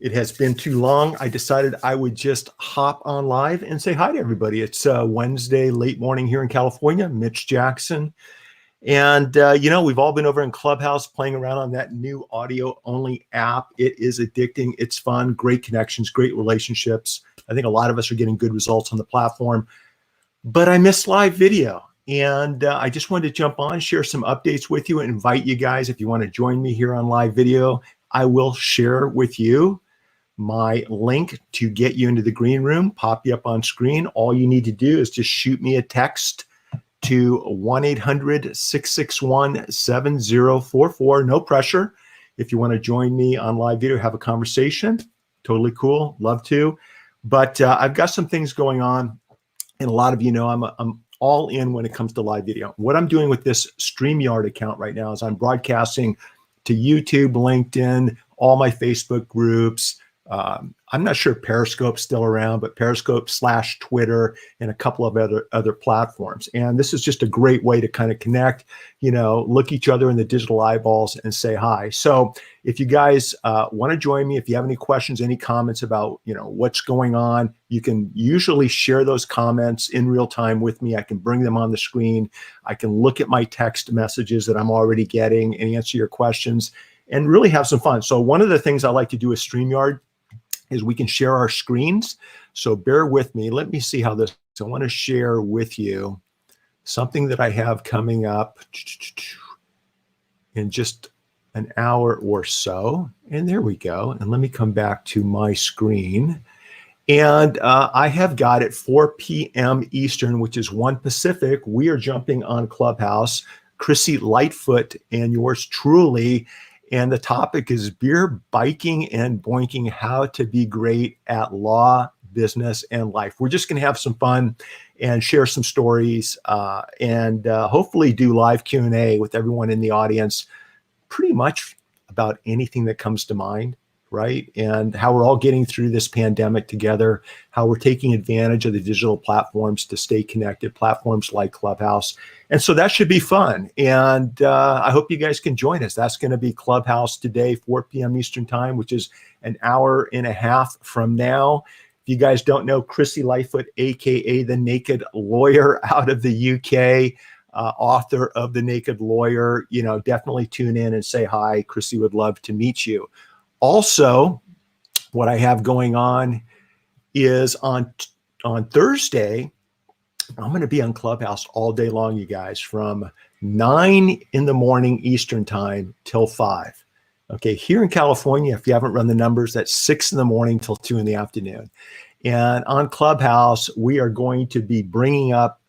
It has been too long. I decided I would just hop on live and say hi to everybody. It's Wednesday, late morning here in California. Mitch Jackson. And, we've all been over in Clubhouse playing around on that new audio-only app. It is addicting. It's fun, great connections, great relationships. I think a lot of us are getting good results on the platform. But I miss live video. And I just wanted to jump on, share some updates with you, and invite you guys, if you want to join me here on live video, I will share with you my link to get you into the green room, pop you up on screen. All you need to do is just shoot me a text to 1-800-661-7044. No pressure. If you want to join me on live video, have a conversation, totally cool. Love to. But I've got some things going on, and a lot of you know I'm all in when it comes to live video. What I'm doing with this StreamYard account right now is I'm broadcasting to YouTube, LinkedIn, all my Facebook groups. I'm not sure Periscope's still around, but Periscope/Twitter and a couple of other platforms. And this is just a great way to kind of connect, look each other in the digital eyeballs and say hi. So if you guys want to join me, if you have any questions, any comments about, what's going on, you can usually share those comments in real time with me. I can bring them on the screen. I can look at my text messages that I'm already getting and answer your questions and really have some fun. So one of the things I like to do with StreamYard is we can share our screens. So bear with me. Let me see how this, I want to share with you something that I have coming up in just an hour or so. And there we go. And let me come back to my screen. And I have got at 4 p.m. Eastern, which is 1 Pacific. We are jumping on Clubhouse, Chrissy Lightfoot and yours truly. And the topic is beer, biking, and boinking, how to be great at law, business, and life. We're just going to have some fun and share some stories and hopefully do live Q&A with everyone in the audience, pretty much about anything that comes to mind, right? And how we're all getting through this pandemic together, how we're taking advantage of the digital platforms to stay connected, platforms like Clubhouse. And so that should be fun. And I hope you guys can join us. That's going to be Clubhouse today, 4 p.m. Eastern time, which is an hour and a half from now. If you guys don't know, Chrissy Lightfoot, AKA The Naked Lawyer out of the UK, author of The Naked Lawyer, definitely tune in and say hi. Chrissy would love to meet you. Also, what I have going on is on Thursday, I'm going to be on Clubhouse all day long, you guys, from 9 in the morning Eastern time till 5. Okay, here in California, if you haven't run the numbers, that's 6 in the morning till 2 in the afternoon. And on Clubhouse, we are going to be bringing up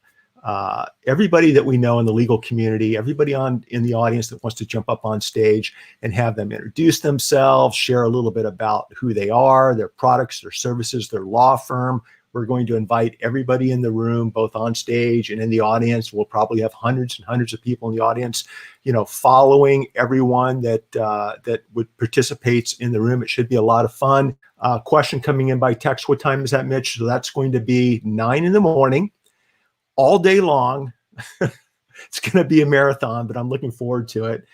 everybody that we know in the legal community, everybody in the audience that wants to jump up on stage and have them introduce themselves, share a little bit about who they are, their products, their services, their law firm. We're going to invite everybody in the room, both on stage and in the audience. We'll probably have hundreds and hundreds of people in the audience, following everyone that would participates in the room. It should be a lot of fun. Question coming in by text. What time is that, Mitch? So that's going to be 9 in the morning, all day long. It's going to be a marathon, but I'm looking forward to it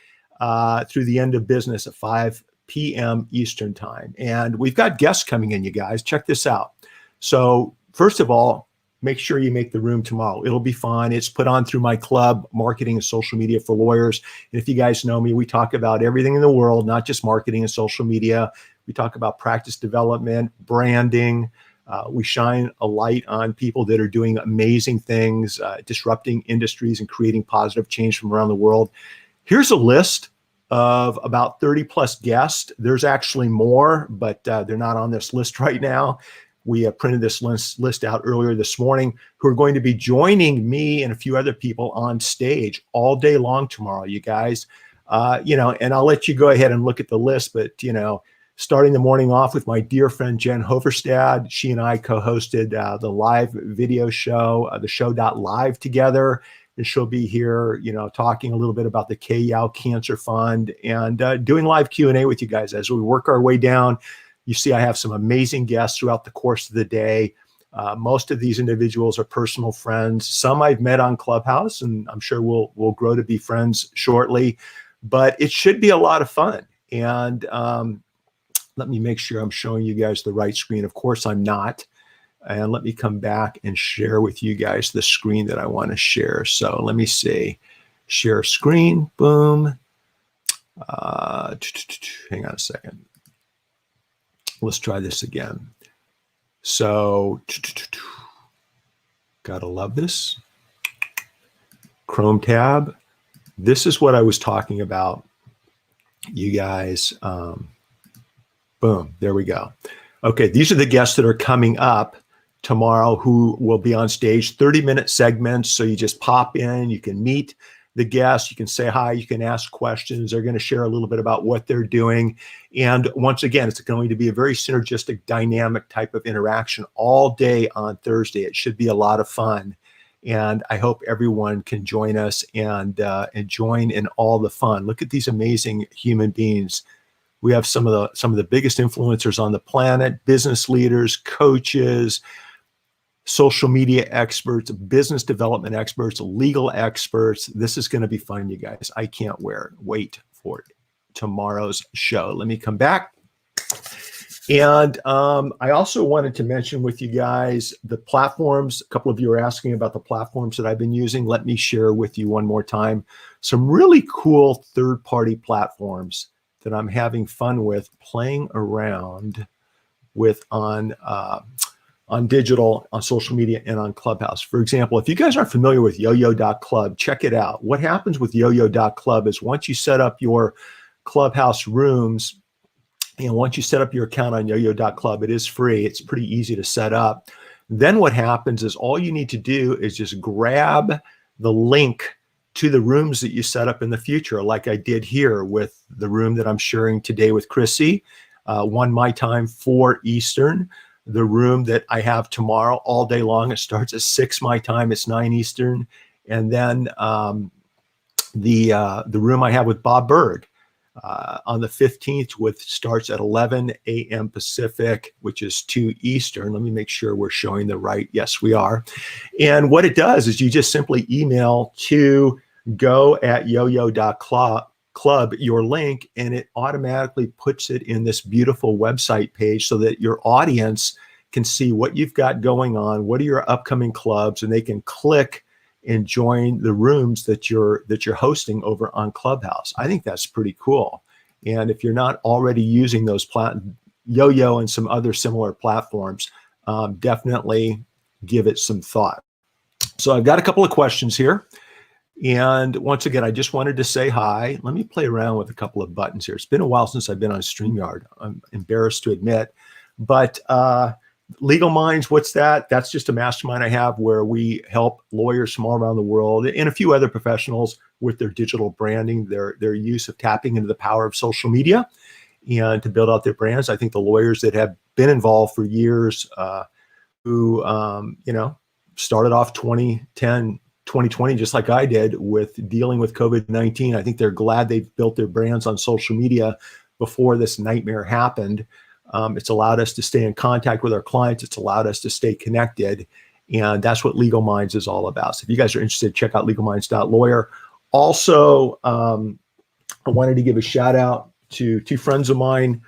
through the end of business at 5 p.m. Eastern time. And we've got guests coming in, you guys. Check this out. So first of all, make sure you make the room tomorrow. It'll be fun. It's put on through my club, Marketing and Social Media for Lawyers. And if you guys know me, we talk about everything in the world, not just marketing and social media. We talk about practice development, branding. We shine a light on people that are doing amazing things, disrupting industries and creating positive change from around the world. Here's a list of about 30 plus guests. There's actually more, but they're not on this list right now. We printed this list out earlier this morning, who are going to be joining me and a few other people on stage all day long tomorrow, you guys. And I'll let you go ahead and look at the list, but, starting the morning off with my dear friend, Jen Hoverstad. She and I co-hosted the live video show, the show.live together. And she'll be here, talking a little bit about the K-Yow Cancer Fund and doing live Q&A with you guys as we work our way down. You see, I have some amazing guests throughout the course of the day. Most of these individuals are personal friends. Some I've met on Clubhouse, and I'm sure we'll grow to be friends shortly. But it should be a lot of fun. And Let me make sure I'm showing you guys the right screen. Of course, I'm not. And let me come back and share with you guys the screen that I want to share. So let me see. Share screen. Boom. Hang on a second. Let's try this again. So, gotta love this. Chrome tab. This is what I was talking about, you guys. Boom, there we go. Okay, these are the guests that are coming up tomorrow who will be on stage, 30-minute segments. So you just pop in, you can meet the guests, you can say hi, you can ask questions. They're going to share a little bit about what they're doing. And once again, it's going to be a very synergistic, dynamic type of interaction all day on Thursday. It should be a lot of fun. And I hope everyone can join us and join in all the fun. Look at these amazing human beings. We have some of the biggest influencers on the planet, business leaders, coaches, social media experts, business development experts, legal experts. This is going to be fun, you guys. I can't wait for tomorrow's show. Let me come back. And I also wanted to mention with you guys the platforms. A couple of you are asking about the platforms that I've been using. Let me share with you one more time some really cool third-party platforms that I'm having fun with, playing around with on digital, on social media, and on Clubhouse. For example, if you guys aren't familiar with yoyo.club, check it out. What happens with yoyo.club is once you set up your Clubhouse rooms, and once you set up your account on yoyo.club, it is free. It's pretty easy to set up. Then what happens is all you need to do is just grab the link to the rooms that you set up in the future, like I did here with the room that I'm sharing today with Chrissy, 1 my time, 4 Eastern. The room that I have tomorrow all day long, it starts at 6 my time, it's 9 Eastern. And then the room I have with Bob Berg on the 15th starts at 11 a.m. Pacific, which is 2 Eastern. Let me make sure we're showing the right. Yes, we are. And what it does is you just simply email to go@yoyo.club your link, and it automatically puts it in this beautiful website page so that your audience can see what you've got going on, what are your upcoming clubs, and they can click and join the rooms that you're hosting over on Clubhouse. I think that's pretty cool. And if you're not already using those Yoyo and some other similar platforms, definitely give it some thought. So I've got a couple of questions here. And once again, I just wanted to say hi. Let me play around with a couple of buttons here. It's been a while since I've been on StreamYard. I'm embarrassed to admit. But Legal Minds, what's that? That's just a mastermind I have where we help lawyers from all around the world and a few other professionals with their digital branding, their use of tapping into the power of social media and to build out their brands. I think the lawyers that have been involved for years who, started off 2010, 2020, just like I did with dealing with COVID-19. I think they're glad they've built their brands on social media before this nightmare happened. It's allowed us to stay in contact with our clients. It's allowed us to stay connected. And that's what Legal Minds is all about. So if you guys are interested, check out legalminds.lawyer. Also, I wanted to give a shout out to 2 friends of mine,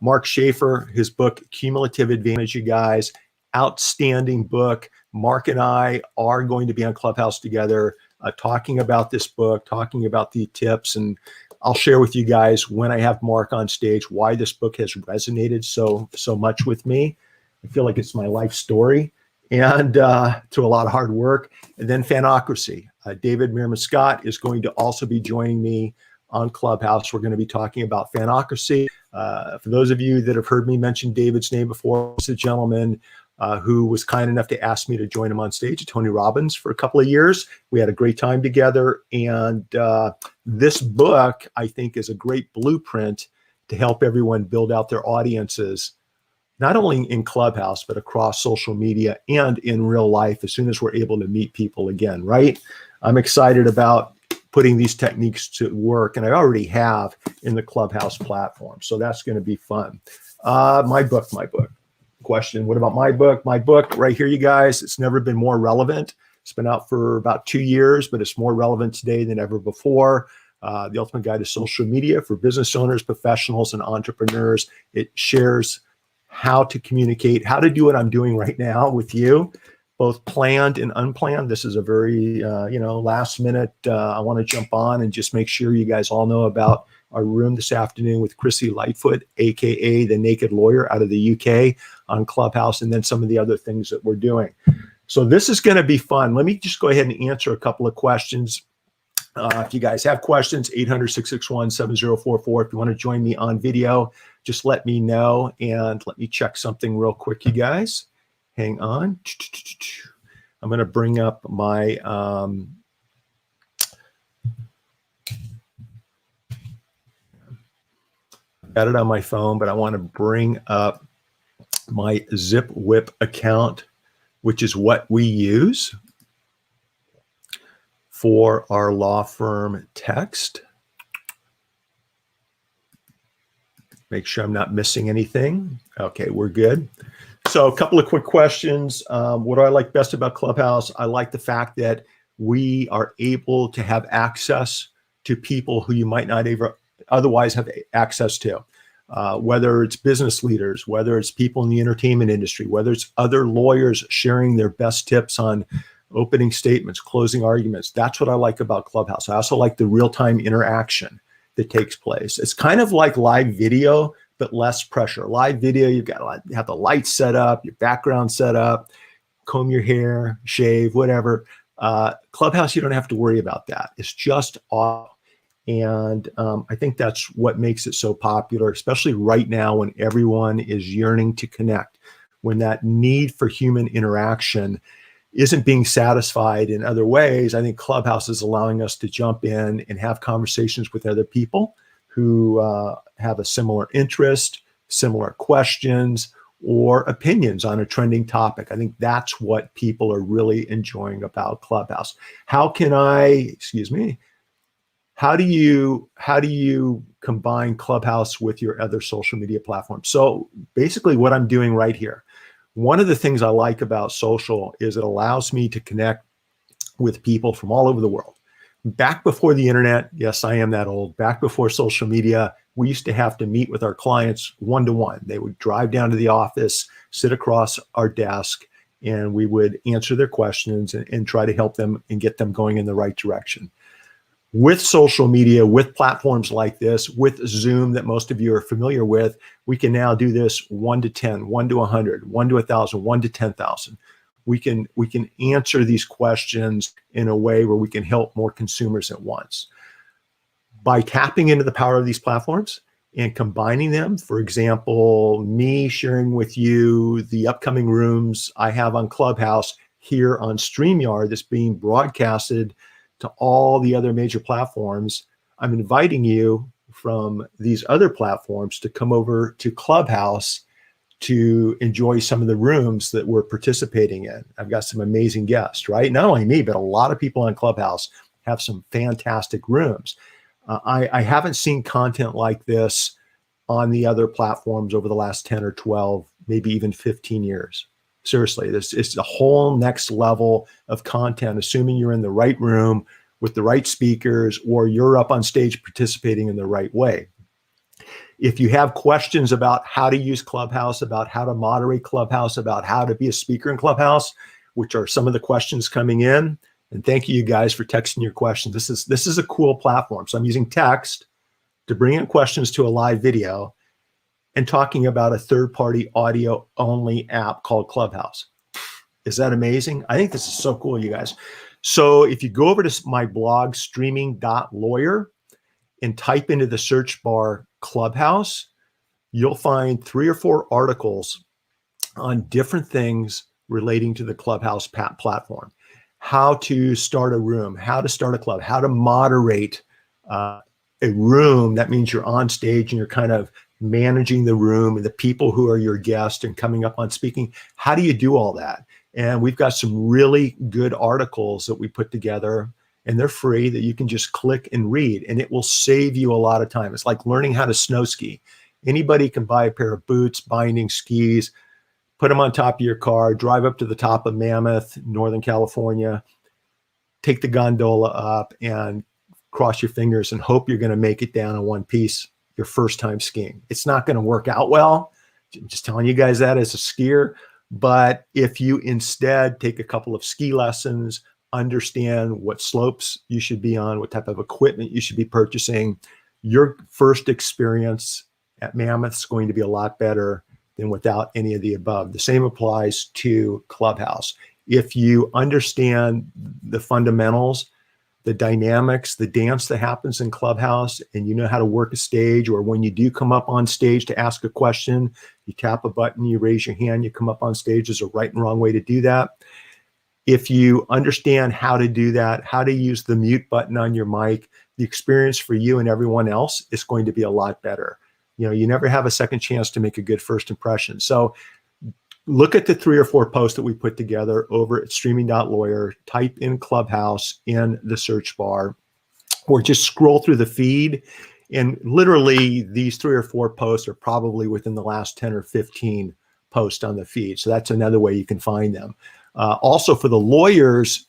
Mark Schaefer, his book, Cumulative Advantage, you guys, outstanding book. Mark and I are going to be on Clubhouse together, talking about this book, talking about the tips, and I'll share with you guys when I have Mark on stage why this book has resonated so much with me. I feel like it's my life story, and to a lot of hard work. And then Fanocracy. David Meerman Scott is going to also be joining me on Clubhouse. We're going to be talking about Fanocracy. For those of you that have heard me mention David's name before, it's a gentleman who was kind enough to ask me to join him on stage at Tony Robbins for a couple of years. We had a great time together. And this book, I think, is a great blueprint to help everyone build out their audiences, not only in Clubhouse, but across social media and in real life as soon as we're able to meet people again, right? I'm excited about putting these techniques to work, and I already have in the Clubhouse platform. So that's going to be fun. My book. Question, what about my book? My book right here, you guys, it's never been more relevant. It's been out for about 2 years, but it's more relevant today than ever before. The Ultimate Guide to Social Media for Business Owners, Professionals, and Entrepreneurs. It shares how to communicate, how to do what I'm doing right now with you, both planned and unplanned. This is a very, last minute, I want to jump on and just make sure you guys all know about our room this afternoon with Chrissy Lightfoot, AKA the Naked Lawyer out of the UK on Clubhouse, and then some of the other things that we're doing. So this is going to be fun. Let me just go ahead and answer a couple of questions. If you guys have questions, 800-661-7044. If you want to join me on video, just let me know. And let me check something real quick, you guys. Hang on. I'm going to bring up my got it on my phone, but I want to bring up my ZipWhip account, which is what we use for our law firm text. Make sure I'm not missing anything. Okay, we're good. So a couple of quick questions. What do I like best about Clubhouse? I like the fact that we are able to have access to people who you might not ever otherwise have access to, whether it's business leaders, whether it's people in the entertainment industry, whether it's other lawyers sharing their best tips on opening statements, closing arguments. That's what I like about Clubhouse. I also like the real-time interaction that takes place. It's kind of like live video, but less pressure. Live video, you've got to have the lights set up, your background set up, comb your hair, shave, whatever. Clubhouse, you don't have to worry about that. It's just audio. And I think that's what makes it so popular, especially right now when everyone is yearning to connect, when that need for human interaction isn't being satisfied in other ways. I think Clubhouse is allowing us to jump in and have conversations with other people who have a similar interest, similar questions, or opinions on a trending topic. I think that's what people are really enjoying about Clubhouse. How do you combine Clubhouse with your other social media platforms? So basically what I'm doing right here, one of the things I like about social is it allows me to connect with people from all over the world. Back before the internet, yes, I am that old. Back before social media, we used to have to meet with our clients one-to-one. They would drive down to the office, sit across our desk, and we would answer their questions and try to help them and get them going in the right direction. With social media, with platforms like this, with Zoom that most of you are familiar with, we can now do this 1 to 10, 1 to 100, 1 to 1,000, 1 to 10,000. We can answer these questions in a way where we can help more consumers at once. By tapping into the power of these platforms and combining them, for example, me sharing with you the upcoming rooms I have on Clubhouse here on StreamYard that's being broadcasted to all the other major platforms, I'm inviting you from these other platforms to come over to Clubhouse to enjoy some of the rooms that we're participating in. I've got some amazing guests, right? Not only me, but a lot of people on Clubhouse have some fantastic rooms. I haven't seen content like this on the other platforms over the last 10 or 12, maybe even 15 years. Seriously, this is a whole next level of content, assuming you're in the right room with the right speakers or you're up on stage participating in the right way. If you have questions about how to use Clubhouse, about how to moderate Clubhouse, about how to be a speaker in Clubhouse, which are some of the questions coming in, and thank you guys for texting your questions. This is a cool platform. So I'm using text to bring in questions to a live video and talking about a third-party audio-only app called Clubhouse. Is that amazing? I think this is so cool, you guys. So if you go over to my blog, streaming.lawyer, and type into the search bar Clubhouse, you'll find 3 or 4 articles on different things relating to the Clubhouse platform. How to start a room, how to start a club, how to moderate a room. That means you're on stage and you're kind of managing the room and the people who are your guests and coming up on speaking. How do you do all that? And we've got some really good articles that we put together, and they're free, that you can just click and read, and it will save you a lot of time. It's like learning how to snow ski. Anybody can buy a pair of boots, binding skis, put them on top of your car, drive up to the top of Mammoth, Northern California, take the gondola up and cross your fingers and hope you're going to make it down in one piece your first time skiing. It's not going to work out well. I'm just telling you guys that as a skier. But if you instead take a couple of ski lessons, understand what slopes you should be on, what type of equipment you should be purchasing, your first experience at Mammoth is going to be a lot better than without any of the above. The same applies to Clubhouse. If you understand the fundamentals, the dynamics, the dance that happens in Clubhouse, and you know how to work a stage, or when you do come up on stage to ask a question, you tap a button, you raise your hand, you come up on stage. There's a right and wrong way to do that. If you understand how to do that, how to use the mute button on your mic, the experience for you and everyone else is going to be a lot better. You know, you never have a second chance to make a good first impression. So look at the 3 or 4 posts that we put together over at streaming.lawyer, type in Clubhouse in the search bar, or just scroll through the feed. And literally these 3 or 4 posts are probably within the last 10 or 15 posts on the feed. So that's another way you can find them. Also, for the lawyers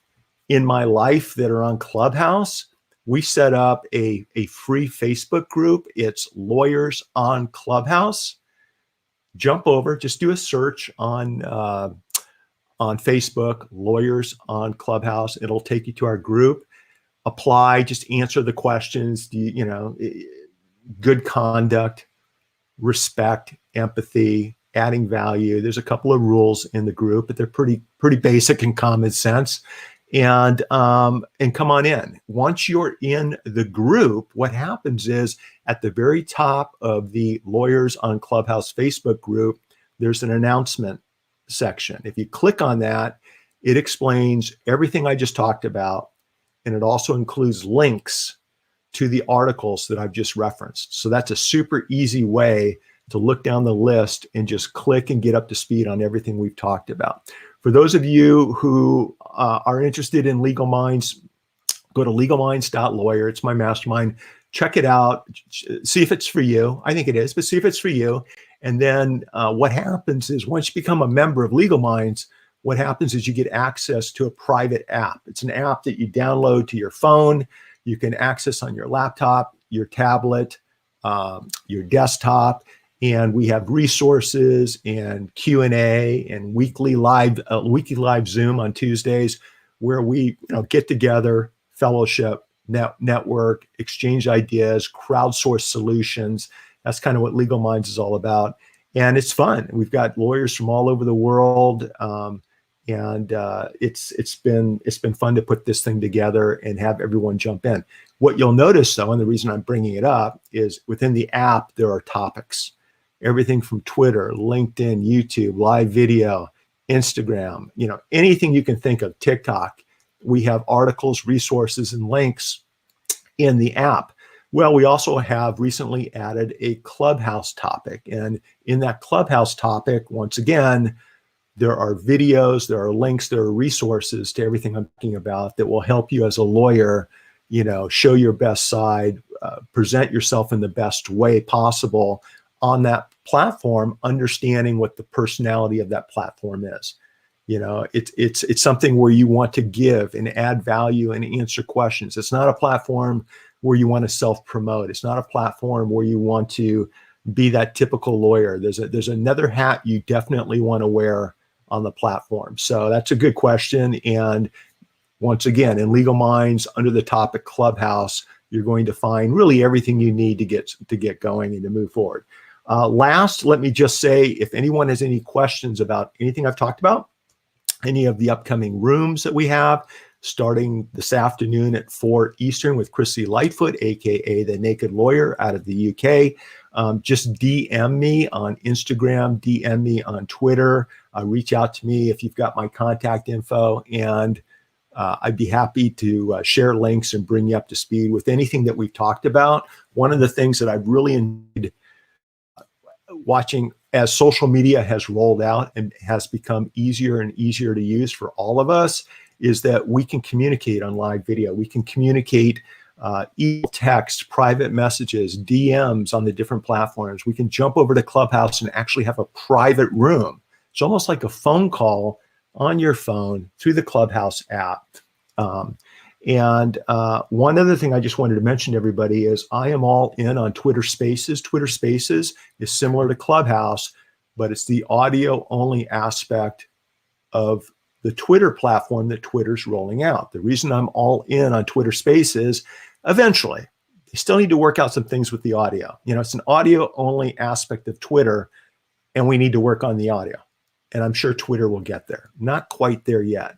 in my life that are on Clubhouse, we set up a free Facebook group. It's Lawyers on Clubhouse. Jump over, just do a search on Facebook, Lawyers on Clubhouse. It'll take you to our group. Apply, just answer the questions. You know, good conduct, respect, empathy, adding value. There's a couple of rules in the group, but they're pretty basic and common sense. And come on in. Once you're in the group, what happens is at the very top of the Lawyers on Clubhouse Facebook group, there's an announcement section. If you click on that, it explains everything I just talked about. And it also includes links to the articles that I've just referenced. So that's a super easy way to look down the list and just click and get up to speed on everything we've talked about. For those of you who are interested in Legal Minds, go to legalminds.lawyer. It's my mastermind. Check it out. See if it's for you. I think it is, but see if it's for you. And then what happens is once you become a member of Legal Minds, what happens is you get access to a private app. It's an app that you download to your phone. You can access on your laptop, your tablet, your desktop. And we have resources and Q&A and weekly live Zoom on Tuesdays, where we get together, fellowship, network, exchange ideas, crowdsource solutions. That's kind of what Legal Minds is all about, and it's fun. We've got lawyers from all over the world, and it's been fun to put this thing together and have everyone jump in. What you'll notice, though, and the reason I'm bringing it up, is within the app there are topics. Everything from Twitter, LinkedIn, YouTube, live video, Instagram, anything you can think of, TikTok. We have articles, resources, and links in the app. Well, we also have recently added a Clubhouse topic. And in that Clubhouse topic, once again, there are videos, there are links, there are resources to everything I'm talking about that will help you as a lawyer, show your best side, present yourself in the best way possible on that platform, understanding what the personality of that platform is. It's something where you want to give and add value and answer questions. It's not a platform where you want to self-promote. It's not a platform where you want to be that typical lawyer. There's another hat you definitely want to wear on the platform. So that's a good question. And once again, in Legal Minds, under the topic Clubhouse, you're going to find really everything you need to get going and to move forward. Last, let me just say, if anyone has any questions about anything I've talked about, any of the upcoming rooms that we have, starting this afternoon at 4 Eastern with Chrissy Lightfoot, aka the Naked Lawyer out of the UK, just DM me on Instagram, DM me on Twitter, reach out to me if you've got my contact info, and I'd be happy to share links and bring you up to speed with anything that we've talked about. One of the things that I've really enjoyed watching as social media has rolled out and has become easier and easier to use for all of us is that we can communicate on live video. We can communicate email, text, private messages, DMs on the different platforms. We can jump over to Clubhouse and actually have a private room. It's almost like a phone call on your phone through the Clubhouse app. And one other thing I just wanted to mention to everybody is I am all in on Twitter Spaces. Twitter Spaces is similar to Clubhouse, but it's the audio only aspect of the Twitter platform that Twitter's rolling out. The reason I'm all in on Twitter Spaces, eventually, they still need to work out some things with the audio. You know, it's an audio only aspect of Twitter, and we need to work on the audio. And I'm sure Twitter will get there. Not quite there yet,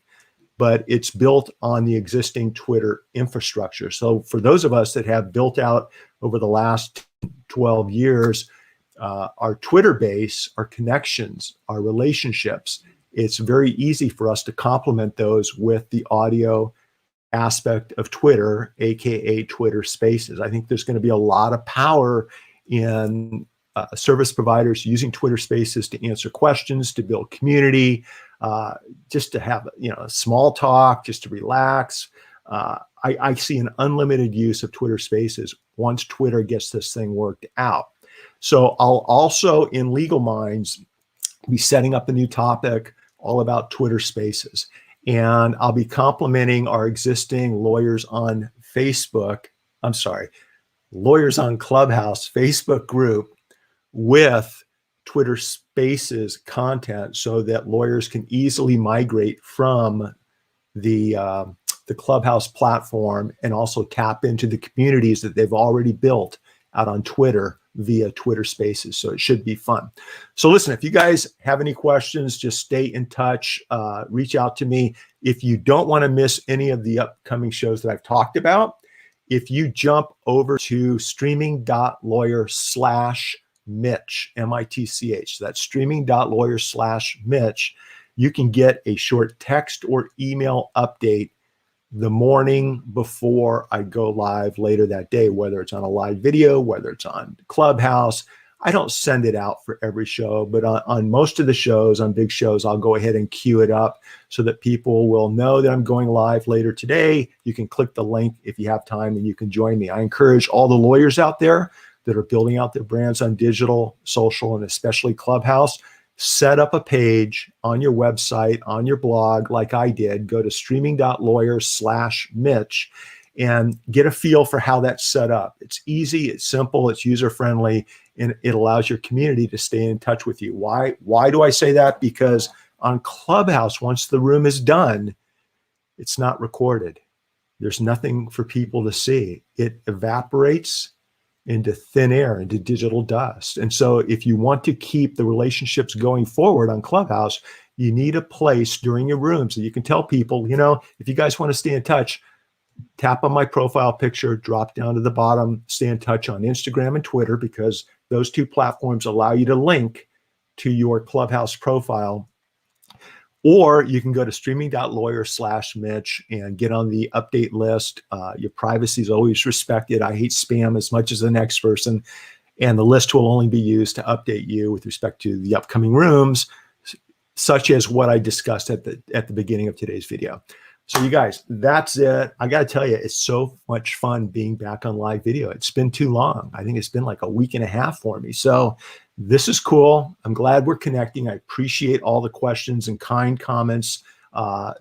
but it's built on the existing Twitter infrastructure. So for those of us that have built out over the last 12 years, our Twitter base, our connections, our relationships, it's very easy for us to complement those with the audio aspect of Twitter, AKA Twitter Spaces. I think there's going to be a lot of power in service providers using Twitter Spaces to answer questions, to build community, just to have, you know, small talk, just to relax. I see an unlimited use of Twitter Spaces once Twitter gets this thing worked out. So I'll also, in Legal Minds, be setting up a new topic all about Twitter Spaces. And I'll be complimenting our existing Lawyers on Clubhouse Facebook group with Twitter Spaces content so that lawyers can easily migrate from the Clubhouse platform and also tap into the communities that they've already built out on Twitter via Twitter Spaces. So it should be fun. So listen, if you guys have any questions, just stay in touch, reach out to me. If you don't want to miss any of the upcoming shows that I've talked about, if you jump over to streaming.lawyer/Mitch, M-I-T-C-H, so that's streaming.lawyer/Mitch, you can get a short text or email update the morning before I go live later that day, whether it's on a live video, whether it's on Clubhouse. I don't send it out for every show, but on most of the shows, on big shows, I'll go ahead and queue it up so that people will know that I'm going live later today. You can click the link if you have time and you can join me. I encourage all the lawyers out there that are building out their brands on digital, social, and especially Clubhouse, set up a page on your website, on your blog, like I did. Go to streaming.lawyer/Mitch and get a feel for how that's set up. It's easy, it's simple, it's user-friendly, and it allows your community to stay in touch with you. Why do I say that? Because on Clubhouse, once the room is done, it's not recorded. There's nothing for people to see. It evaporates into thin air, into digital dust. And so if you want to keep the relationships going forward on Clubhouse, you need a place during your rooms that you can tell people, you know, if you guys want to stay in touch, tap on my profile picture, drop down to the bottom, stay in touch on Instagram and Twitter, because those two platforms allow you to link to your Clubhouse profile. Or you can go to streaming.lawyer/Mitch and get on the update list. Your privacy is always respected. I hate spam as much as the next person. And the list will only be used to update you with respect to the upcoming rooms, such as what I discussed at the beginning of today's video. So you guys, that's it. I got to tell you, it's so much fun being back on live video. It's been too long. I think it's been like a week and a half for me. So this is cool. I'm glad we're connecting. I appreciate all the questions and kind comments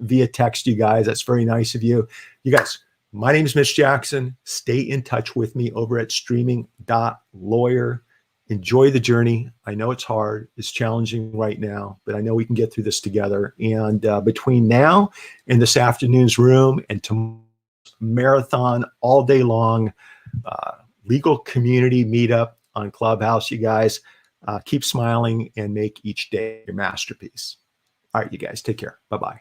via text, you guys. That's very nice of you. You guys, my name is Mitch Jackson. Stay in touch with me over at streaming.lawyer. Enjoy the journey. I know it's hard. It's challenging right now, but I know we can get through this together. And between now and this afternoon's room and tomorrow's marathon all day long, legal community meetup on Clubhouse, you guys, keep smiling and make each day your masterpiece. All right, you guys, take care. Bye-bye.